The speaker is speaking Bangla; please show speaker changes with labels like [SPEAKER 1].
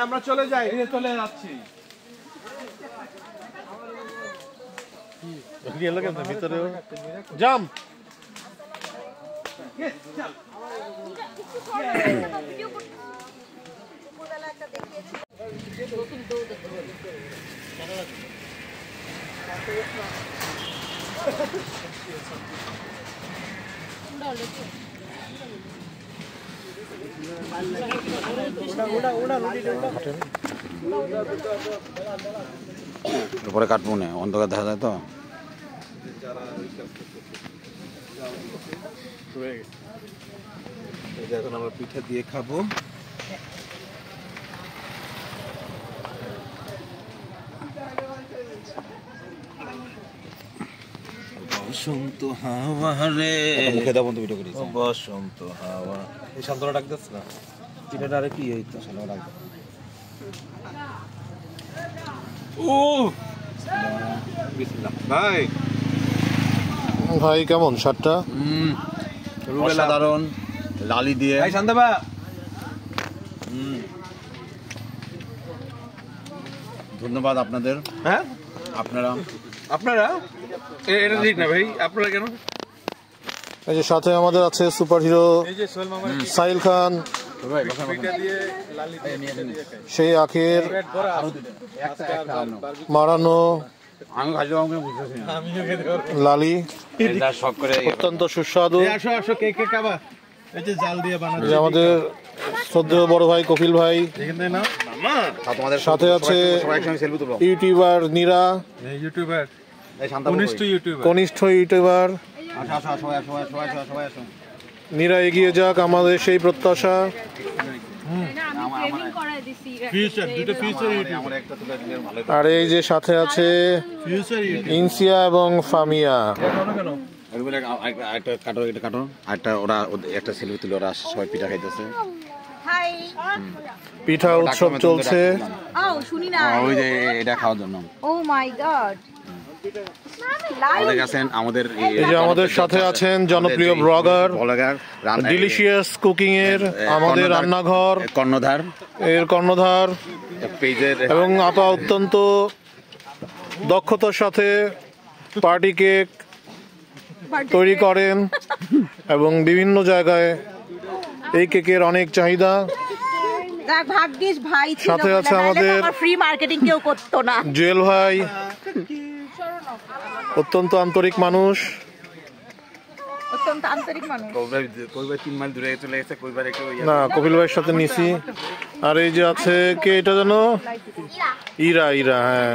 [SPEAKER 1] আমরা চলে যাই, চলে যাচ্ছি। ভিতরে জাম
[SPEAKER 2] পরে কাটবো না, অন্ধকার দেখা যায় তো।
[SPEAKER 1] এখন আমরা পিঠা দিয়ে খাবো। বসন্ত হাওয়া রে,
[SPEAKER 2] মুখে দাও বন্ধু, ভিডিও করি।
[SPEAKER 1] বসন্ত হাওয়া, এই শান্তরা ডাক দিস না, পিঠাটা আরে কি হইতো শান্তরা ডাক। ও বিসমিল্লাহ ভাই।
[SPEAKER 3] ভাই কেমন শার্টটা?
[SPEAKER 2] অসাধারণ, লালি দিয়ে।
[SPEAKER 1] ভাই শান্তবা,
[SPEAKER 2] ধন্যবাদ আপনাদের।
[SPEAKER 1] হ্যাঁ আপনারা এটা ঠিক না ভাই, আপনারা কেন?
[SPEAKER 3] এই যে সাথে আমাদের আছে সুপার হিরো সাহিল খান, সেই আখের মারানো লালি, অত্যন্ত সুস্বাদু। আমাদের শ্রদ্ধেয় বড় ভাই কপিল ভাই, সাথে আছে ইউটিউবার নীরা, কনিষ্ঠ ইউটিউবার নীরা। এগিয়ে যাক আমাদের সেই প্রত্যাশা। আর এই যে সাথে আছে ইনসিয়া এবং ফামিয়া।
[SPEAKER 2] ওরা একটা সেলফি তুলে, ওরা সবাই পিঠা খাইতেছে।
[SPEAKER 3] পিঠা উৎসব চলছে।
[SPEAKER 2] ওই যে এটা খাওয়ার জন্য।
[SPEAKER 3] আমাদের সাথে আছেন জনপ্রিয় ব্লগার ডিলিশিয়াস কুকিং এর আমাদের রান্নাঘর কর্ণধার এবং আপা অত্যন্ত দক্ষতার সাথে পার্টি কেক তৈরি করেন এবং বিভিন্ন জায়গায় এই কেকের অনেক চাহিদা। সাথে আছে আমাদের
[SPEAKER 4] ফ্রি মার্কেটিং কেউ করতো না,
[SPEAKER 3] জুয়েল ভাই, অত্যন্ত আন্তরিক মানুষ। না, কপিল ভাইয়ের সাথে নিছি। আর এই যে আছে কে, এটা জানো, ইরা। হ্যাঁ।